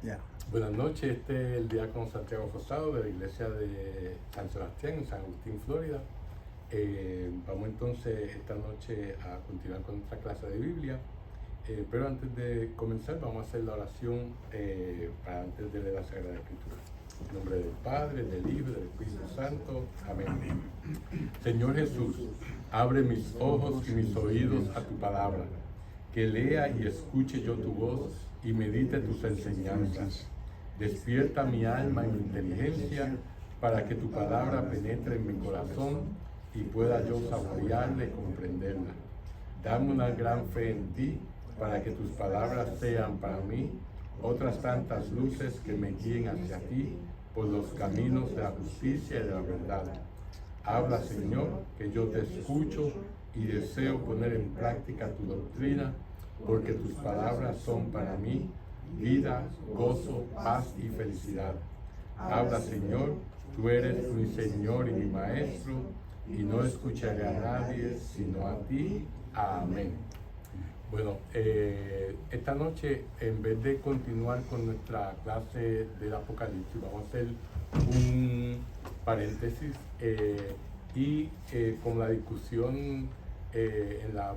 Ya. Buenas noches, este es el diácono Santiago Rosado de la iglesia de San Sebastián en San Agustín, Florida. Vamos entonces esta noche a continuar con nuestra clase de Biblia, pero antes de comenzar vamos a hacer la oración para antes de leer la Sagrada Escritura. En nombre del Padre, del Hijo y del Espíritu Santo. Amén. Señor Jesús, abre mis ojos y mis oídos a tu palabra, que lea y escuche yo tu voz y medite tus enseñanzas. Despierta mi alma y mi inteligencia para que tu palabra penetre en mi corazón y pueda yo saborearla y comprenderla. Dame una gran fe en ti para que tus palabras sean para mí otras tantas luces que me guíen hacia ti por los caminos de la justicia y de la verdad. Habla, Señor, que yo te escucho y deseo poner en práctica tu doctrina, porque tus palabras son para mí vida, gozo, paz y felicidad. Habla, Señor, tú eres mi Señor y mi Maestro, y no escucharé a nadie sino a ti. Amén. Bueno, esta noche, en vez de continuar con nuestra clase del Apocalipsis, vamos a hacer un paréntesis y con la discusión en la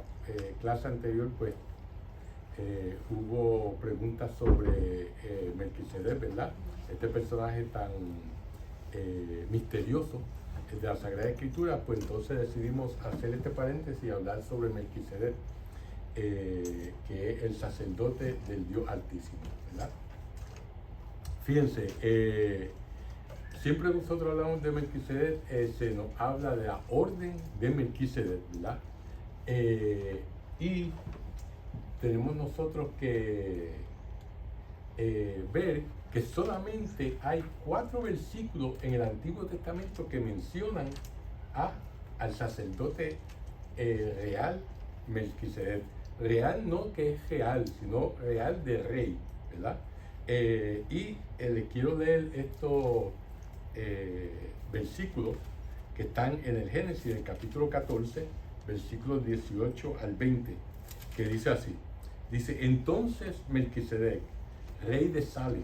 clase anterior, pues hubo preguntas sobre Melquisedec, ¿verdad? Este personaje tan misterioso de la Sagrada Escritura, pues entonces decidimos hacer este paréntesis y hablar sobre Melquisedec, que es el sacerdote del Dios Altísimo, ¿verdad? Fíjense, siempre nosotros hablamos de Melquisedec, se nos habla de la orden de Melquisedec, ¿verdad? Y tenemos nosotros que ver que solamente hay 4 versículos en el Antiguo Testamento que mencionan al sacerdote real Melquisedec. Real no que es real, sino real de rey, ¿verdad? Y les quiero leer estos versículos que están en el Génesis, en el capítulo 14, versículos 18 al 20, que dice así. Dice, entonces Melquisedec, rey de Salem,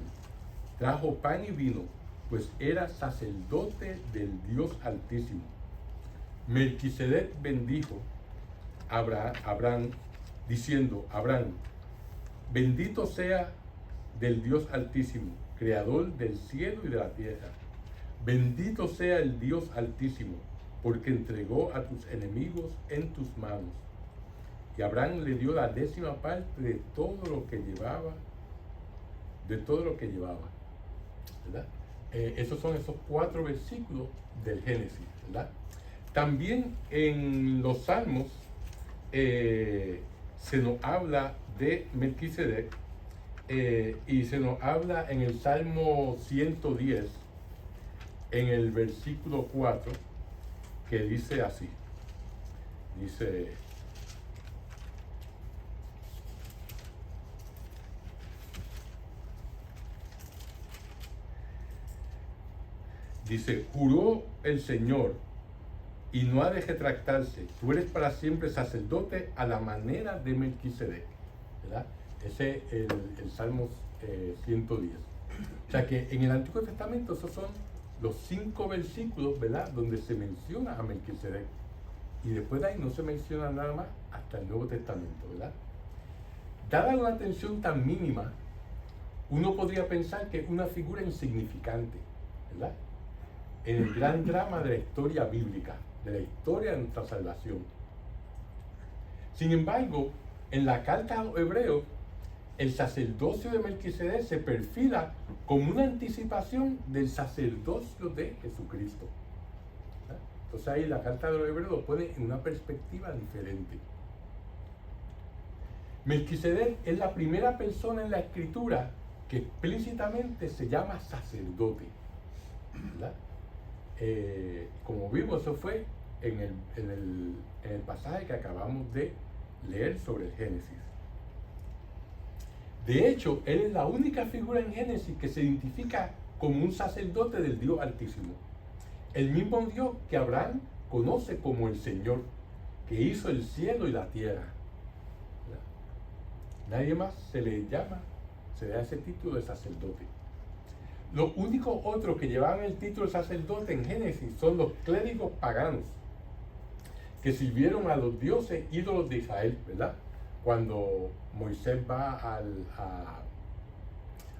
trajo pan y vino, pues era sacerdote del Dios Altísimo. Melquisedec bendijo a Abraham, diciendo, Abraham, bendito sea del Dios Altísimo, creador del cielo y de la tierra. Bendito sea el Dios Altísimo, porque entregó a tus enemigos en tus manos. Y Abraham le dio la 10ª parte de todo lo que llevaba, ¿verdad? Esos son esos 4 versículos del Génesis, ¿verdad? También en los Salmos se nos habla de Melquisedec y se nos habla en el Salmo 110, en el versículo 4, que dice así, dice, juró el Señor y no ha de retractarse, tú eres para siempre sacerdote a la manera de Melquisedec, ¿verdad? Ese es el Salmo 110. O sea que en el Antiguo Testamento esos son los 5 versículos, ¿verdad?, donde se menciona a Melquisedec. Y después de ahí no se menciona nada más hasta el Nuevo Testamento, ¿verdad? Dada una atención tan mínima, uno podría pensar que es una figura insignificante, ¿verdad?, en el gran drama de la historia bíblica, de la historia de nuestra salvación. Sin embargo, en la carta a los Hebreos, el sacerdocio de Melquisedec se perfila como una anticipación del sacerdocio de Jesucristo, ¿verdad? Entonces ahí la carta de los Hebreos lo pone en una perspectiva diferente. Melquisedec es la primera persona en la Escritura que explícitamente se llama sacerdote, ¿verdad? Como vimos, eso fue en el pasaje que acabamos de leer sobre el Génesis. De hecho, él es la única figura en Génesis que se identifica como un sacerdote del Dios Altísimo, el mismo Dios que Abraham conoce como el Señor, que hizo el cielo y la tierra. Nadie más se le llama se le da ese título de sacerdote. Los únicos otros que llevaban el título de sacerdote en Génesis son los clérigos paganos, que sirvieron a los dioses ídolos de Israel, ¿verdad? Cuando Moisés va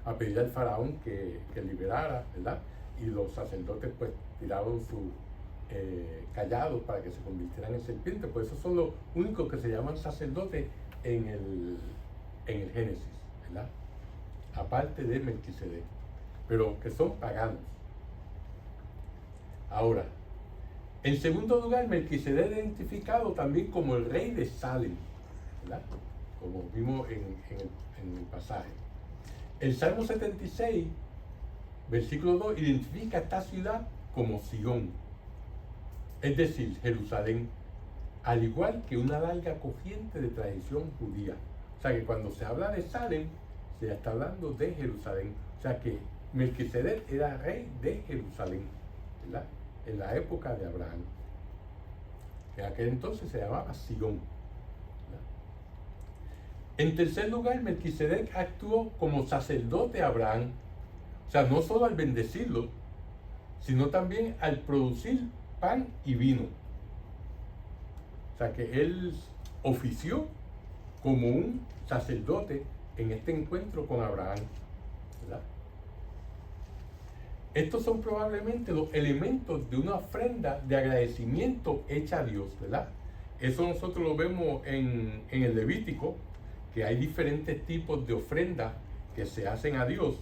a pedir al faraón que liberara, ¿verdad? Y los sacerdotes pues tiraron sus callados para que se convirtieran en serpientes. Pues esos son los únicos que se llaman sacerdotes en el Génesis, ¿verdad? Aparte de Melquisedec, pero que son paganos. Ahora, en segundo lugar, Melquisedec es identificado también como el rey de Salem, ¿verdad? Como vimos en el pasaje. El Salmo 76, versículo 2, identifica esta ciudad como Sion, es decir, Jerusalén, al igual que una larga corriente de tradición judía. O sea que cuando se habla de Salem, se está hablando de Jerusalén. O sea que Melquisedec era rey de Jerusalén, ¿verdad? En la época de Abraham. En aquel entonces se llamaba Sion. En tercer lugar, Melquisedec actuó como sacerdote a Abraham. O sea, no solo al bendecirlo, sino también al producir pan y vino. O sea, que él ofició como un sacerdote en este encuentro con Abraham, ¿verdad? Estos son probablemente los elementos de una ofrenda de agradecimiento hecha a Dios, ¿verdad? Eso nosotros lo vemos en el Levítico, que hay diferentes tipos de ofrendas que se hacen a Dios.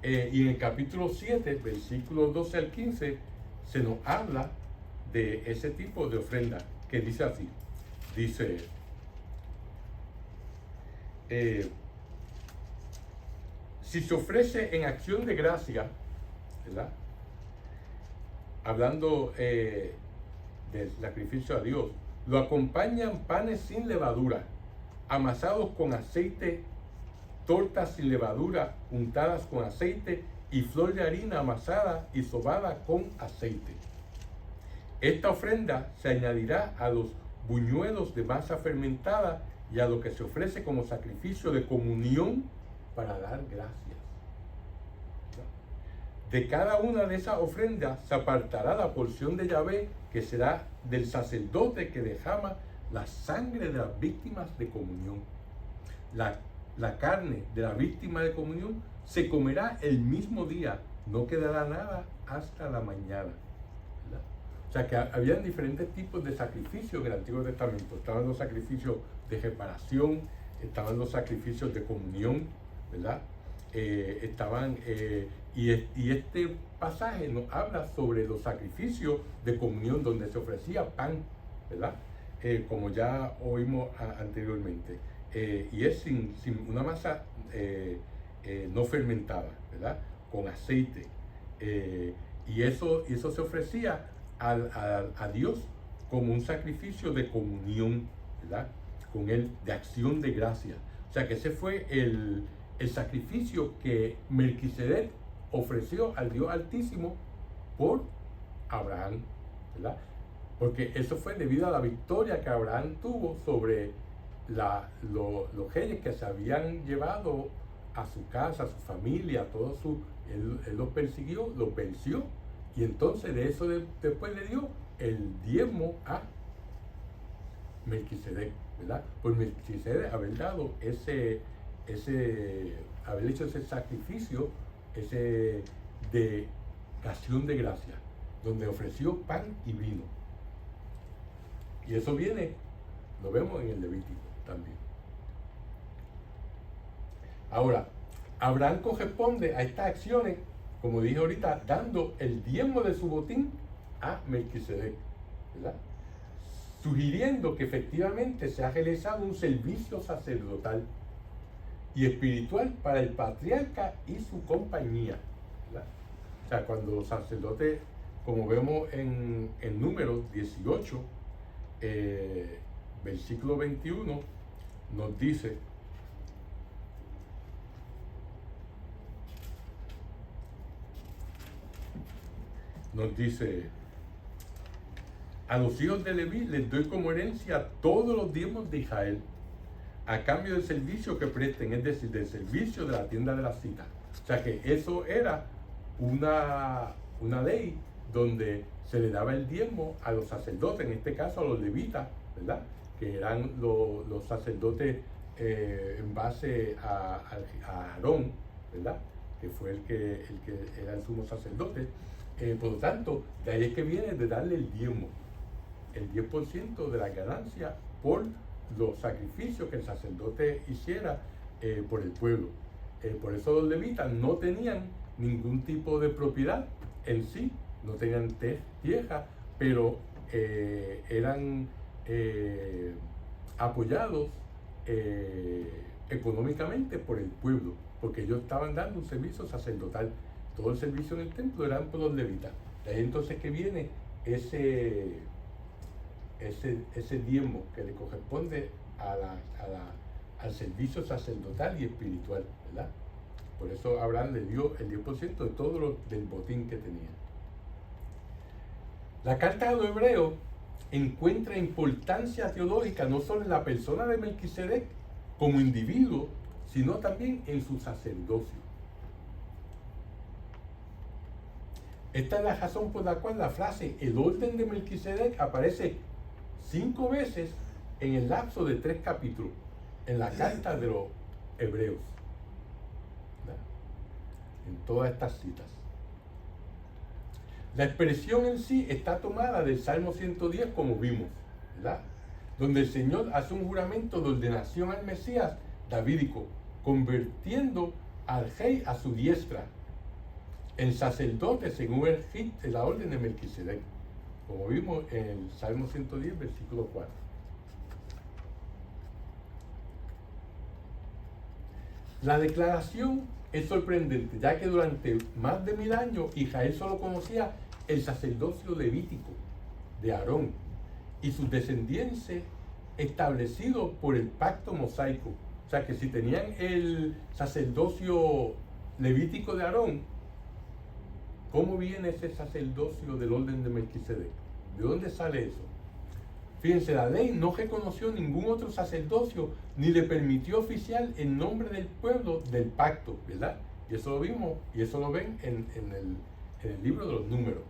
Y en el capítulo 7, versículos 12 al 15, se nos habla de ese tipo de ofrenda, que dice así. Dice, si se ofrece en acción de gracia, ¿verdad? Hablando del sacrificio a Dios, lo acompañan panes sin levadura, amasados con aceite, tortas sin levadura, untadas con aceite, y flor de harina amasada y sobada con aceite. Esta ofrenda se añadirá a los buñuelos de masa fermentada y a lo que se ofrece como sacrificio de comunión para dar gracias. De cada una de esas ofrendas se apartará la porción de Yahvé, que será del sacerdote que derrama la sangre de las víctimas de comunión. La carne de la víctima de comunión se comerá el mismo día, no quedará nada hasta la mañana, ¿verdad? O sea que habían diferentes tipos de sacrificios en el Antiguo Testamento. Estaban los sacrificios de reparación, estaban los sacrificios de comunión, ¿verdad? Y este pasaje nos habla sobre los sacrificios de comunión donde se ofrecía pan, ¿verdad? Como ya oímos anteriormente. Y es sin una masa no fermentada, ¿verdad? Con aceite. Y eso se ofrecía a Dios como un sacrificio de comunión, ¿verdad? Con él, de acción de gracia. O sea que ese fue el sacrificio que Melquisedec ofreció al Dios Altísimo por Abraham, ¿verdad? Porque eso fue debido a la victoria que Abraham tuvo sobre los reyes que se habían llevado a su casa, a su familia, él los persiguió, los venció, y entonces de eso después le dio el diezmo a Melquisedec, ¿verdad? Por Melquisedec haber dado haber hecho ese sacrificio, de acción de gracia, donde ofreció pan y vino. Y eso lo vemos en el Levítico también. Ahora, Abraham corresponde a estas acciones, como dije ahorita, dando el diezmo de su botín a Melquisedec, ¿verdad? Sugiriendo que efectivamente se ha realizado un servicio sacerdotal y espiritual para el patriarca y su compañía, ¿verdad? O sea, cuando los sacerdotes, como vemos en Números 18, versículo 21, nos dice: a los hijos de Leví les doy como herencia todos los diezmos de Israel. a cambio del servicio que presten, es decir, del servicio de la tienda de la cita. O sea que eso era una ley donde se le daba el diezmo a los sacerdotes, en este caso a los levitas, ¿verdad? Que eran los sacerdotes en base a Aarón, ¿verdad? Que fue el que era el sumo sacerdote. Por lo tanto, de ahí es que viene de darle el diezmo, el 10% de la ganancia por los sacrificios que el sacerdote hiciera por el pueblo. Por eso los levitas no tenían ningún tipo de propiedad en sí, no tenían tierra, pero eran apoyados económicamente por el pueblo, porque ellos estaban dando un servicio sacerdotal. Todo el servicio en el templo eran por los levitas. De ahí entonces que viene ese diezmo que le corresponde al servicio sacerdotal y espiritual, ¿verdad? Por eso Abraham le dio el 10% de todo del botín que tenía. La carta a los Hebreos encuentra importancia teológica no solo en la persona de Melquisedec como individuo, sino también en su sacerdocio. Esta es la razón por la cual la frase el orden de Melquisedec aparece 5 veces en el lapso de 3 capítulos en la carta de los Hebreos, ¿verdad? En todas estas citas. La expresión en sí está tomada del Salmo 110, como vimos, ¿verdad? Donde el Señor hace un juramento de ordenación al Mesías davídico, convirtiendo al rey a su diestra en sacerdote según la orden de Melquisedec, como vimos en el Salmo 110, versículo 4. La declaración es sorprendente, ya que durante más de 1000 años Israel solo conocía el sacerdocio levítico de Aarón y sus descendientes establecidos por el pacto mosaico. O sea que si tenían el sacerdocio levítico de Aarón, ¿cómo viene ese sacerdocio del orden de Melquisedec? ¿De dónde sale eso? Fíjense, la ley no reconoció ningún otro sacerdocio ni le permitió oficiar en nombre del pueblo del pacto, ¿verdad? Y eso lo vimos y eso lo ven en el libro de los Números.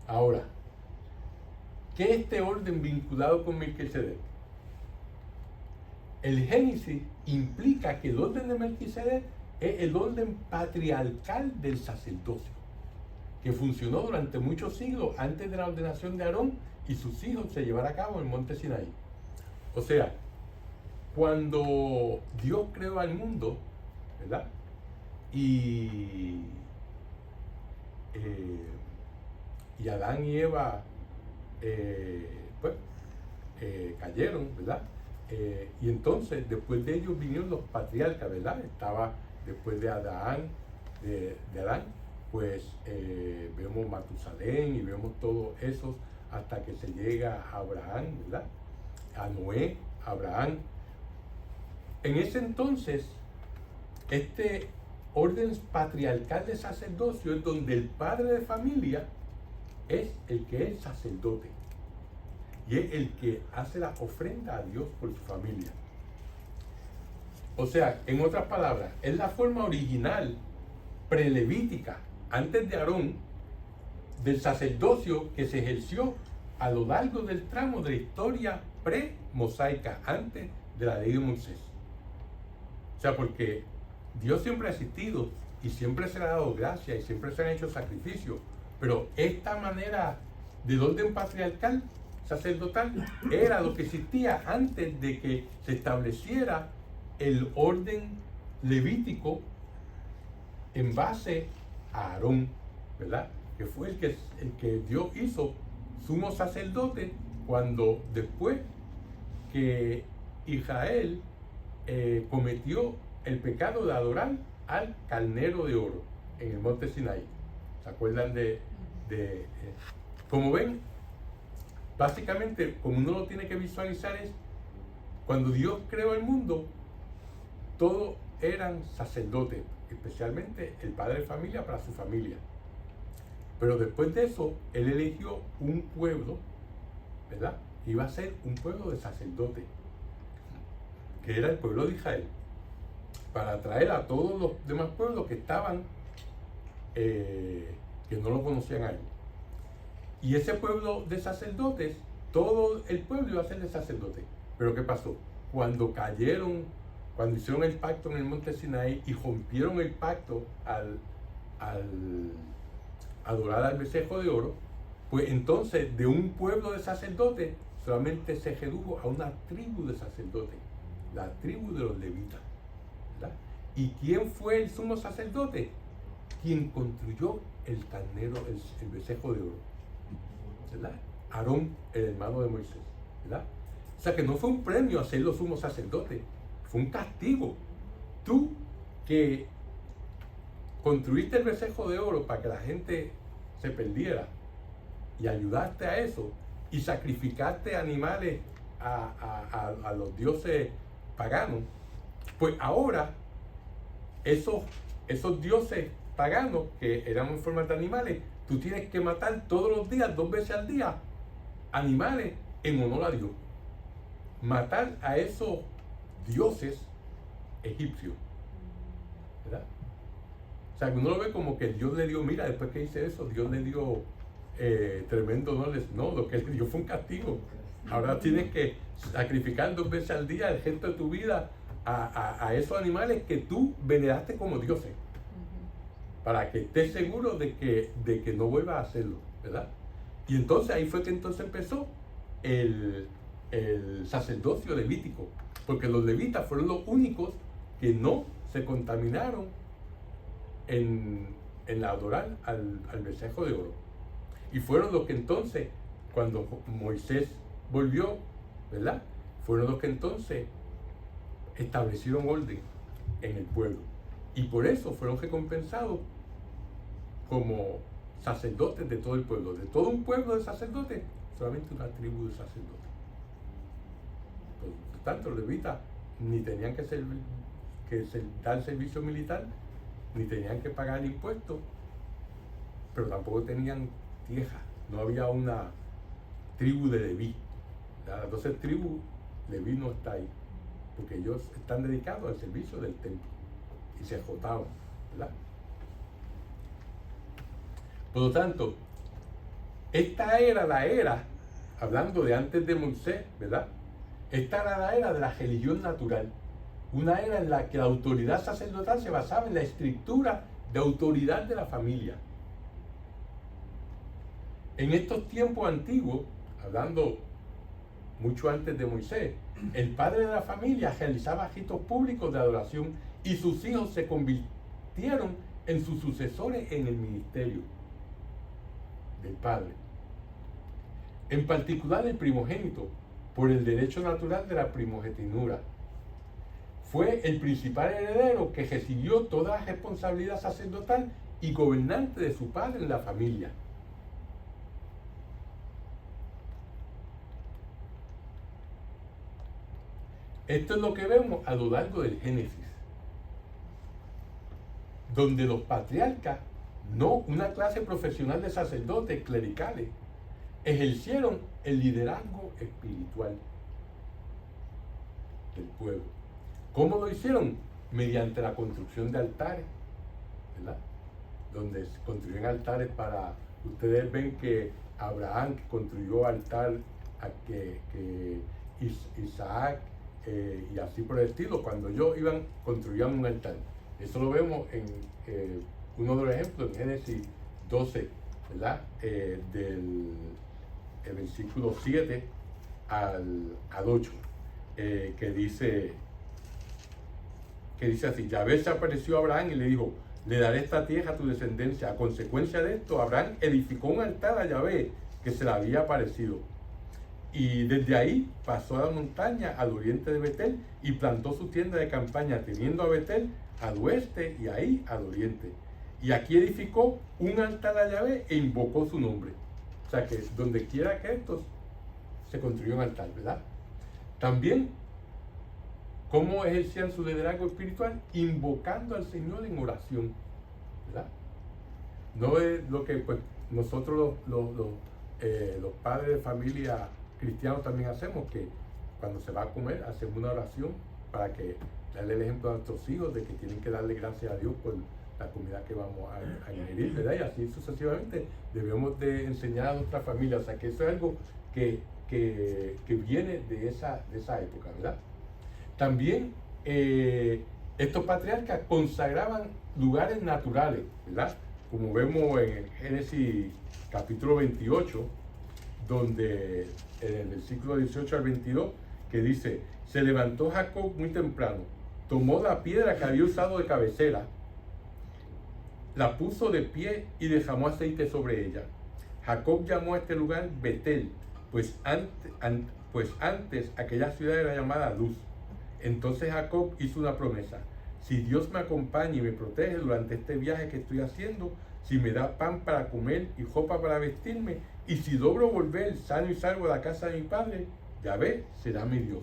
Ahora, ¿qué es este orden vinculado con Melquisedec? El Génesis implica que el orden de Melquisedec es el orden patriarcal del sacerdocio, que funcionó durante muchos siglos antes de la ordenación de Aarón y sus hijos se llevara a cabo en el monte Sinaí. O sea, cuando Dios creó al mundo, ¿verdad? Y Adán y Eva cayeron, ¿verdad? Y entonces después de ellos vinieron los patriarcas, ¿verdad? Estaba después de Adán, pues vemos Matusalén y vemos todos esos hasta que se llega a Abraham, ¿verdad? A Noé, a Abraham. En ese entonces, este orden patriarcal de sacerdocio es donde el padre de familia es el que es sacerdote y es el que hace la ofrenda a Dios por su familia. O sea, en otras palabras, es la forma original prelevítica antes de Aarón del sacerdocio que se ejerció a lo largo del tramo de la historia pre-mosaica, antes de la ley de Moisés. O sea, porque Dios siempre ha existido y siempre se le ha dado gracia y siempre se han hecho sacrificios, pero esta manera del orden patriarcal sacerdotal era lo que existía antes de que se estableciera el orden levítico en base a Aarón, ¿verdad? Que fue el que Dios hizo sumo sacerdote cuando después que Israel cometió el pecado de adorar al carnero de oro en el monte Sinaí. ¿Se acuerdan como ven? Básicamente, como uno lo tiene que visualizar es, cuando Dios creó el mundo, todos eran sacerdotes, especialmente el padre de familia para su familia. Pero después de eso, Él eligió un pueblo, ¿verdad? Iba a ser un pueblo de sacerdotes. que era el pueblo de Israel, para atraer a todos los demás pueblos que estaban, que no lo conocían a él. Y ese pueblo de sacerdotes, todo el pueblo iba a ser de sacerdotes. Pero ¿qué pasó? Cuando hicieron el pacto en el monte Sinaí y rompieron el pacto al adorar al becerro de oro, pues entonces de un pueblo de sacerdotes solamente se redujo a una tribu de sacerdotes, la tribu de los levitas, ¿verdad? ¿Y quién fue el sumo sacerdote? Quien construyó el carnero, el becerro de oro, ¿verdad? Aarón, el hermano de Moisés, ¿verdad? O sea que no fue un premio a ser los sumos sacerdotes, fue un castigo. Tú que construiste el becerro de oro para que la gente se perdiera y ayudaste a eso y sacrificaste animales a los dioses paganos, pues ahora esos dioses paganos que eran en forma de animales, tú tienes que matar todos los días, 2 veces al día, animales en honor a Dios. Matar a esos dioses egipcios, ¿verdad? O sea, que uno lo ve como que Dios le dio, mira, después que hice eso, Dios le dio tremendo honor. No, lo que él dio fue un castigo. Ahora tienes que sacrificar 2 veces al día el resto de tu vida a esos animales que tú veneraste como dioses, para que estés seguro de que no vuelvas a hacerlo, ¿verdad? Y entonces ahí fue que entonces empezó el sacerdocio levítico, porque los levitas fueron los únicos que no se contaminaron en adorar al becerro de oro. Y fueron los que entonces, cuando Moisés volvió, ¿verdad? Fueron los que entonces establecieron orden en el pueblo. Y por eso fueron recompensados como sacerdotes de todo el pueblo. De todo un pueblo de sacerdotes, solamente una tribu de sacerdotes. Por tanto, los levitas ni tenían que dar servicio militar, ni tenían que pagar impuestos, pero tampoco tenían tierra. No había una tribu de Leví. Las 12 tribus, Leví no está ahí, porque ellos están dedicados al servicio del templo y se ajotaban, ¿verdad? Por lo tanto, esta era la era, hablando de antes de Moisés, ¿verdad? Esta era la era de la religión natural, una era en la que la autoridad sacerdotal se basaba en la estructura de autoridad de la familia. En estos tiempos antiguos, hablando mucho antes de Moisés, el padre de la familia realizaba ritos públicos de adoración y sus hijos se convirtieron en sus sucesores en el ministerio del padre. En particular el primogénito, por el derecho natural de la primogenitura, fue el principal heredero que recibió toda la responsabilidad sacerdotal y gobernante de su padre en la familia. Esto es lo que vemos a lo largo del Génesis, donde los patriarcas, no una clase profesional de sacerdotes clericales, ejercieron el liderazgo espiritual del pueblo. ¿Cómo lo hicieron? Mediante la construcción de altares, ¿verdad? Donde se construyen altares para... Ustedes ven que Abraham construyó altar a que Isaac y así por el estilo, cuando ellos construían un altar. Eso lo vemos en uno de los ejemplos en Génesis 12, ¿verdad? Del el versículo 7 al 8, que dice así: Yahvé se apareció a Abraham y le dijo: le daré esta tierra a tu descendencia. A consecuencia de esto, Abraham edificó un altar a Yahvé que se le había aparecido. Y desde ahí pasó a la montaña al oriente de Betel y plantó su tienda de campaña, teniendo a Betel al oeste y ahí al oriente. Y aquí edificó un altar a Yahvé e invocó su nombre. O sea que donde quiera que estos se construyó un altar, ¿verdad? También, ¿cómo ejercían su liderazgo espiritual? Invocando al Señor en oración, ¿verdad? No es lo que pues nosotros los padres de familia cristianos también hacemos, que cuando se va a comer hacemos una oración para que darle el ejemplo a nuestros hijos de que tienen que darle gracias a Dios por la comida que vamos a ingerir, ¿verdad? Y así sucesivamente debemos de enseñar a nuestra familia, o sea que eso es algo que viene de esa época, ¿verdad? También estos patriarcas consagraban lugares naturales, ¿verdad? Como vemos en Génesis capítulo 28, donde en el versículo 18 al 22, que dice: se levantó Jacob muy temprano, tomó la piedra que había usado de cabecera, la puso de pie y derramó aceite sobre ella. Jacob llamó a este lugar Betel, pues antes aquella ciudad era llamada Luz. Entonces Jacob hizo una promesa: si Dios me acompaña y me protege durante este viaje que estoy haciendo, si me da pan para comer y ropa para vestirme, y si logro volver sano y salvo a la casa de mi padre, Yahvé será mi Dios.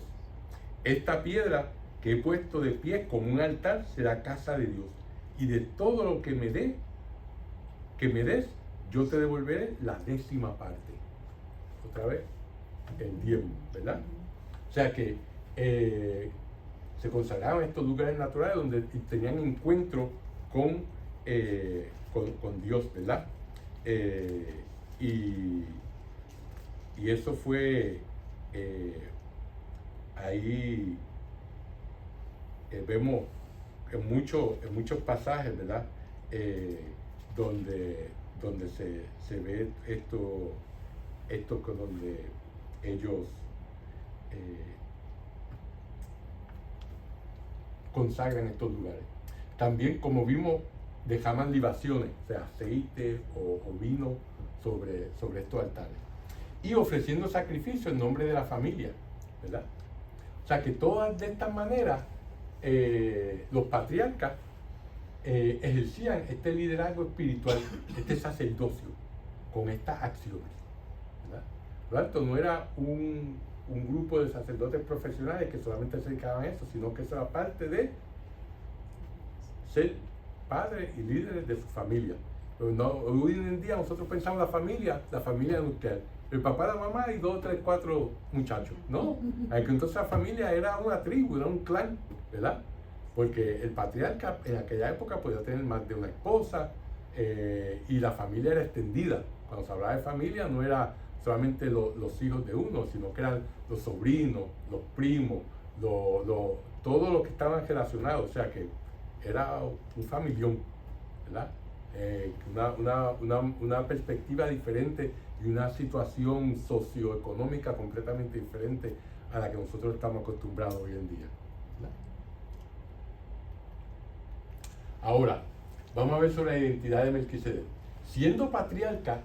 Esta piedra que he puesto de pie como un altar será casa de Dios, y de todo lo que me des, yo te devolveré la 10ª parte. Otra vez, el diezmo, ¿verdad? O sea que se consagraban estos lugares naturales donde tenían encuentro con Dios, ¿verdad? Y eso fue ahí vemos en muchos pasajes, ¿verdad? Donde se ve esto donde ellos consagran estos lugares. También, como vimos, dejaban libaciones, o sea, aceite o vino sobre estos altares, y ofreciendo sacrificio en nombre de la familia, ¿verdad? O sea que todas de estas maneras los patriarcas ejercían este liderazgo espiritual, este sacerdocio, con estas acciones, ¿verdad? Por lo tanto, no era un grupo de sacerdotes profesionales que solamente se dedicaban a eso, sino que eso era parte de ser padres y líderes de su familia. Pero no, hoy en día nosotros pensamos la familia nuclear, el papá, la mamá y 2, 3, 4 muchachos, ¿no? Entonces la familia era una tribu, era un clan, ¿verdad? Porque el patriarca en aquella época podía tener más de una esposa y la familia era extendida. Cuando se hablaba de familia no era solamente los hijos de uno, sino que eran los sobrinos, los primos, todos los que estaban relacionados, o sea que era un familión, ¿verdad? Una perspectiva diferente y una situación socioeconómica completamente diferente a la que nosotros estamos acostumbrados hoy en día, ¿verdad? Ahora, vamos a ver sobre la identidad de Melquisedec. Siendo patriarca,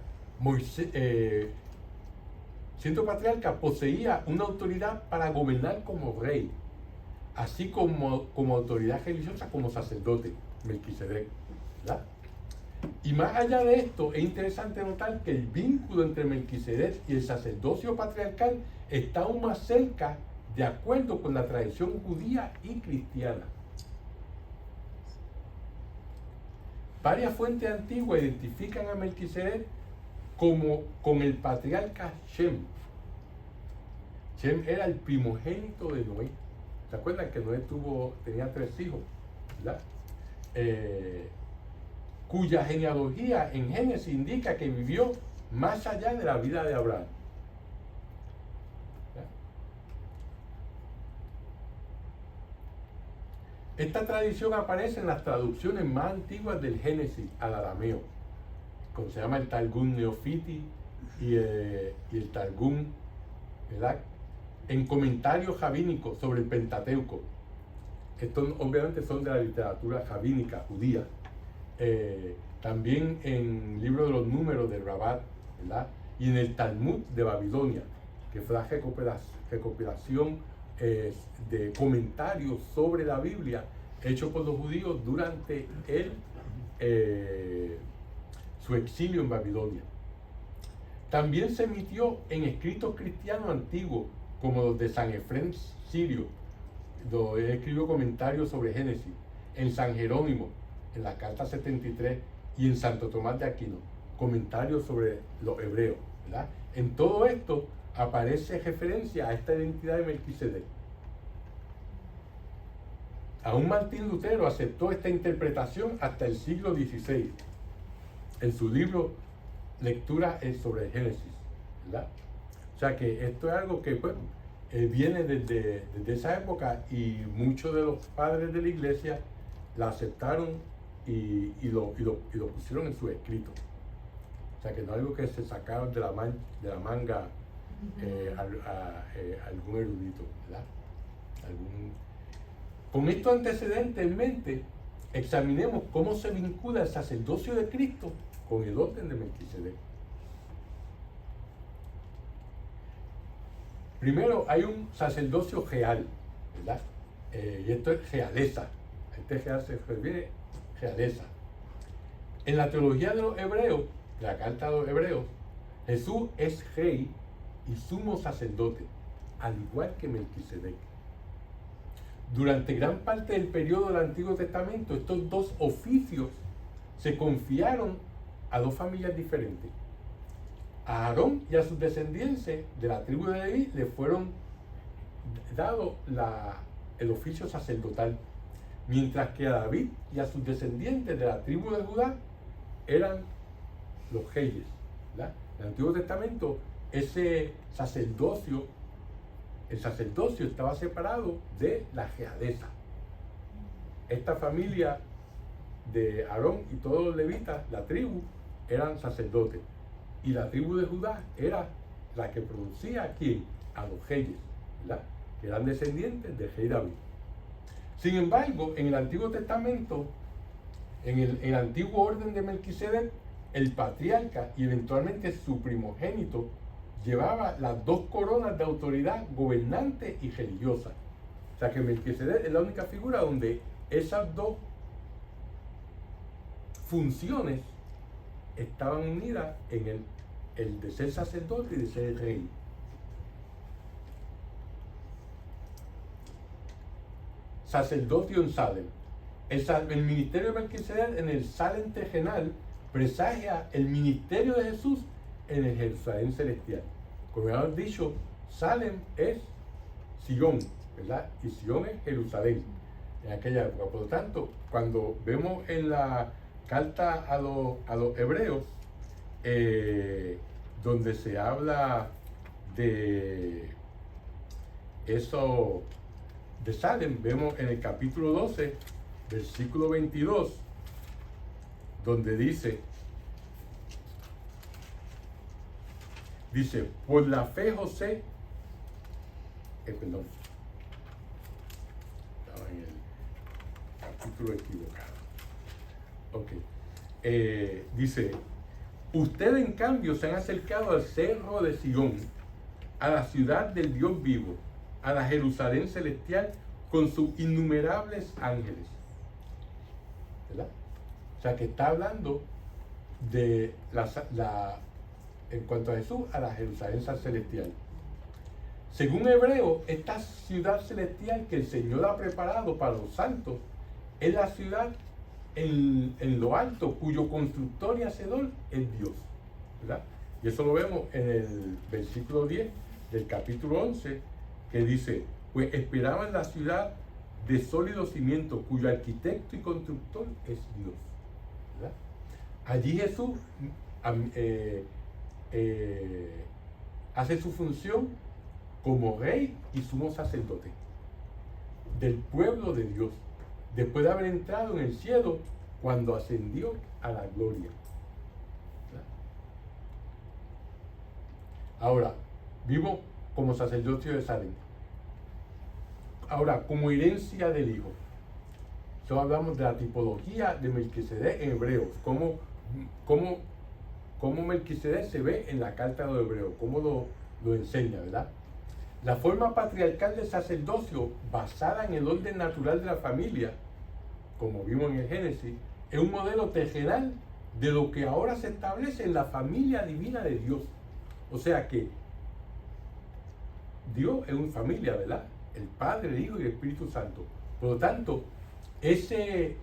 poseía una autoridad para gobernar como rey, así como autoridad religiosa como sacerdote, Melquisedec, ¿verdad? Y más allá de esto, es interesante notar que el vínculo entre Melquisedec y el sacerdocio patriarcal está aún más cerca, de acuerdo con la tradición judía y cristiana. Varias fuentes antiguas identifican a Melquisedec con el patriarca Shem. Shem era el primogénito de Noé. ¿Se acuerdan que Noé tenía 3 hijos, ¿verdad? Cuya genealogía en Génesis indica que vivió más allá de la vida de Abraham. ¿verdad? Esta tradición aparece en las traducciones más antiguas del Génesis al arameo, como se llama el Targum Neofiti y el Targum, ¿verdad?, en comentarios rabínicos sobre el Pentateuco. Estos obviamente son de la literatura rabínica judía. También en el libro de los números de Rabat, ¿verdad?, y en el Talmud de Babilonia, que fue la recopilación de comentarios sobre la Biblia hechos por los judíos durante su exilio en Babilonia. También se emitió en escritos cristianos antiguos, como los de San Efrén Sirio, donde él escribió comentarios sobre Génesis, en San Jerónimo, en la carta 73, y en Santo Tomás de Aquino, comentarios sobre los hebreos, ¿verdad? En todo esto aparece referencia a esta identidad de Melquisedec. Aún Martín Lutero aceptó esta interpretación hasta el siglo XVI, en su libro Lectura sobre el Génesis, ¿verdad? O sea que esto es algo que pues, viene desde esa época, y muchos de los padres de la iglesia la aceptaron y lo pusieron en sus escritos. O sea que no es algo que se sacaron de la manga algún erudito, ¿verdad? Con estos antecedentes en mente, examinemos cómo se vincula el sacerdocio de Cristo con el orden de Melquisedec. Primero, hay un sacerdocio real, ¿verdad? Y esto es realeza. Este real se refiere realeza. En la teología de los hebreos, la carta de los hebreos, Jesús es rey y sumo sacerdote, al igual que Melquisedec. Durante gran parte del periodo del Antiguo Testamento, estos dos oficios se confiaron a dos familias diferentes. A Aarón y a sus descendientes de la tribu de Leví le fueron dado el oficio sacerdotal, mientras que a David y a sus descendientes de la tribu de Judá eran los reyes, ¿verdad? En el Antiguo Testamento el sacerdocio estaba separado de la realeza. Esta familia de Aarón y todos los levitas, la tribu, eran sacerdotes. Y la tribu de Judá era la que producía a quién, a los reyes, ¿verdad? Que eran descendientes del rey David. Sin embargo, en el Antiguo Testamento, en el antiguo orden de Melquisedec, el patriarca y eventualmente su primogénito llevaba las dos coronas de autoridad gobernante y religiosa. O sea que Melquisedec es la única figura donde esas dos funciones estaban unidas en el de ser sacerdote y de ser rey. Sacerdocio en Salem. El ministerio de Melquisedec en el Salem terrenal presagia el ministerio de Jesús en el Jerusalén celestial. Como ya hemos dicho, Salem es Sion, ¿verdad? Y Sion es Jerusalén en aquella época. Por lo tanto, cuando vemos en la carta a los hebreos, donde se habla de eso de Salem, vemos en el capítulo 12, versículo 22, donde dice, por la fe José, perdón, estaba en el capítulo equivocado. Ok. Dice, ustedes en cambio se han acercado al cerro de Sion, a la ciudad del Dios vivo, a la Jerusalén celestial con sus innumerables ángeles. ¿Verdad? O sea que está hablando de en cuanto a Jesús, a la Jerusalén celestial. Según Hebreo, esta ciudad celestial que el Señor ha preparado para los santos es la ciudad en lo alto, cuyo constructor y hacedor es Dios, ¿verdad? Y eso lo vemos en el versículo 10 del capítulo 11, que dice, pues esperaban la ciudad de sólido cimiento, cuyo arquitecto y constructor es Dios, ¿verdad? Allí Jesús hace su función como rey y sumo sacerdote del pueblo de Dios, después de haber entrado en el cielo cuando ascendió a la gloria. Ahora, vivo como sacerdocio de Salem. Ahora, como herencia del Hijo. Entonces hablamos de la tipología de Melquisedec en Hebreos, cómo Melquisedec se ve en la carta de los Hebreos, cómo lo enseña, ¿verdad? La forma patriarcal del sacerdocio, basada en el orden natural de la familia, como vimos en el Génesis, es un modelo terrenal de lo que ahora se establece en la familia divina de Dios. O sea que Dios es una familia, ¿verdad? El Padre, el Hijo y el Espíritu Santo. Por lo tanto, ese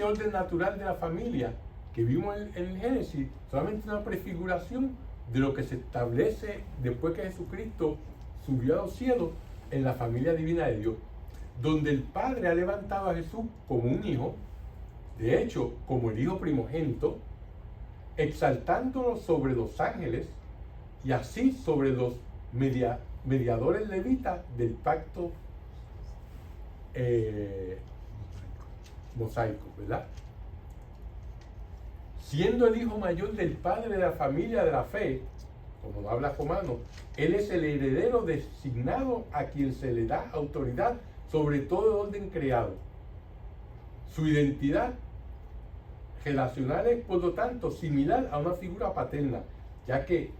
orden natural de la familia que vimos en el Génesis, solamente una prefiguración de lo que se establece después que Jesucristo subió a los cielos en la familia divina de Dios. donde el Padre ha levantado a Jesús como un hijo, de hecho, como el hijo primogénito, exaltándolo sobre los ángeles y así sobre los mediadores levitas del pacto mosaico, ¿verdad? Siendo el hijo mayor del padre de la familia de la fe, como lo habla Romano, él es el heredero designado a quien se le da autoridad sobre todo orden creado. Su identidad relacional es, por lo tanto, similar a una figura paterna, ya que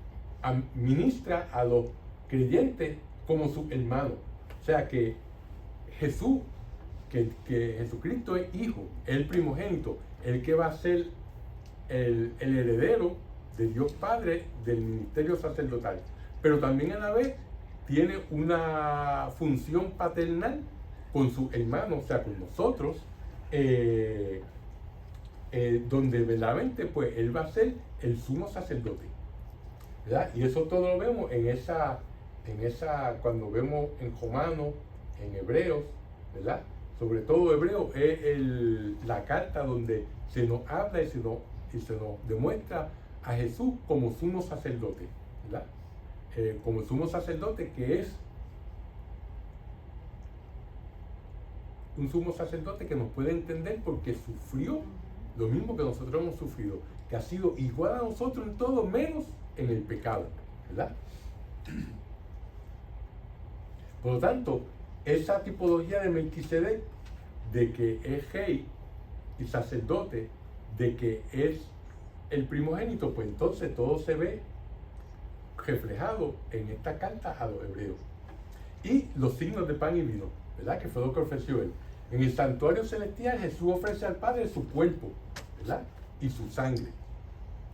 administra a los creyentes como su hermano. O sea que Jesús, que Jesucristo es hijo, el primogénito, el que va a ser el heredero de Dios Padre del ministerio sacerdotal, pero también a la vez tiene una función paternal con sus hermanos, o sea, con nosotros, donde verdaderamente pues él va a ser el sumo sacerdote, ¿verdad? Y eso todo lo vemos en esa cuando vemos en Romanos, en Hebreos, ¿verdad? Sobre todo Hebreos es la carta donde se nos habla y se nos demuestra a Jesús como sumo sacerdote, ¿verdad? Como sumo sacerdote, que es un sumo sacerdote que nos puede entender porque sufrió lo mismo que nosotros hemos sufrido, que ha sido igual a nosotros en todo menos en el pecado, ¿verdad? Por lo tanto, esa tipología de Melquisedec, de que es rey y sacerdote, de que es el primogénito, pues entonces todo se ve reflejado en esta carta a los hebreos. Y los signos de pan y vino, ¿verdad? Que fue lo que ofreció él. En el santuario celestial Jesús ofrece al Padre su cuerpo, ¿verdad? Y su sangre,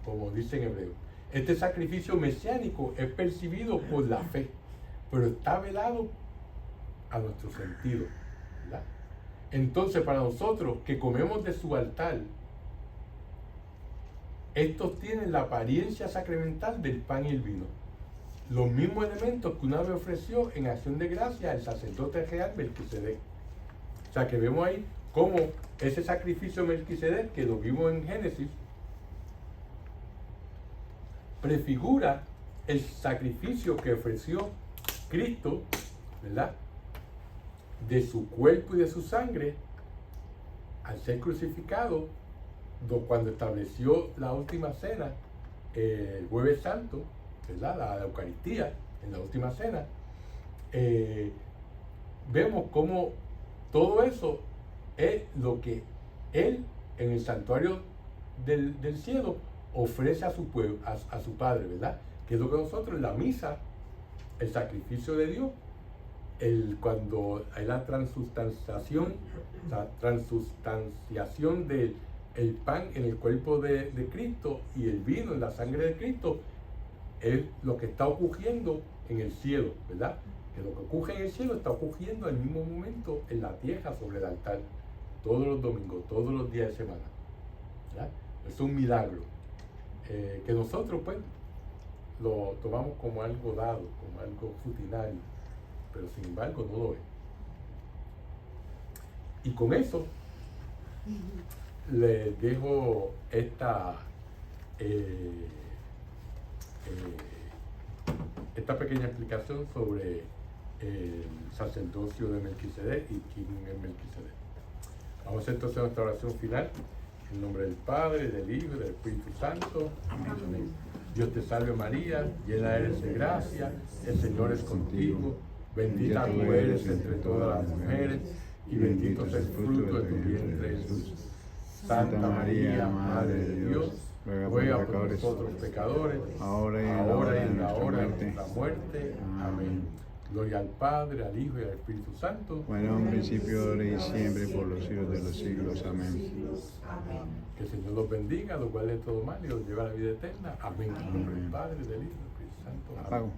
como dice en hebreo. Este sacrificio mesiánico es percibido por la fe, pero está velado a nuestro sentido, ¿verdad? Entonces, para nosotros que comemos de su altar, estos tienen la apariencia sacramental del pan y el vino, los mismos elementos que una vez ofreció en acción de gracia el sacerdote real Melquisedec. O sea que vemos ahí cómo ese sacrificio Melquisedec, que lo vimos en Génesis, prefigura el sacrificio que ofreció Cristo, ¿verdad? De su cuerpo y de su sangre al ser crucificado, cuando estableció la última cena, el Jueves Santo, ¿verdad? La Eucaristía, en la última cena. Vemos cómo todo eso es lo que él en el santuario del cielo ofrece a su pueblo, a su Padre, ¿verdad? Que es lo que nosotros en la misa, el sacrificio de Dios, cuando hay la transustanciación del el pan en el cuerpo de Cristo y el vino en la sangre de Cristo, es lo que está ocurriendo en el cielo, ¿verdad? Que lo que ocurre en el cielo está ocurriendo al mismo momento en la tierra sobre el altar, todos los domingos, todos los días de semana, ¿verdad? Es un milagro que nosotros pues lo tomamos como algo dado, como algo rutinario, pero sin embargo no lo es. Y con eso les dejo esta pequeña explicación sobre el sacerdocio de Melquisedec y quién es Melquisedec. Vamos a hacer entonces nuestra oración final. En nombre del Padre, del Hijo y del Espíritu Santo. Amén. Dios te salve María, llena eres de gracia, el Señor es contigo, bendita tú eres entre todas las mujeres, y bendito es el fruto de tu vientre Jesús. Santa María, Madre de Dios, ruega por nosotros pecadores, ahora y en la hora de nuestra muerte. Amén. Gloria al Padre, al Hijo y al Espíritu Santo. Bueno, en principio, ahora y siempre, por los siglos de los siglos. Amén. Que el Señor los bendiga, los guarde de todo mal y los lleve a la vida eterna. Amén. En nombre del Padre, del Hijo y del Espíritu Santo. Amén. Apago.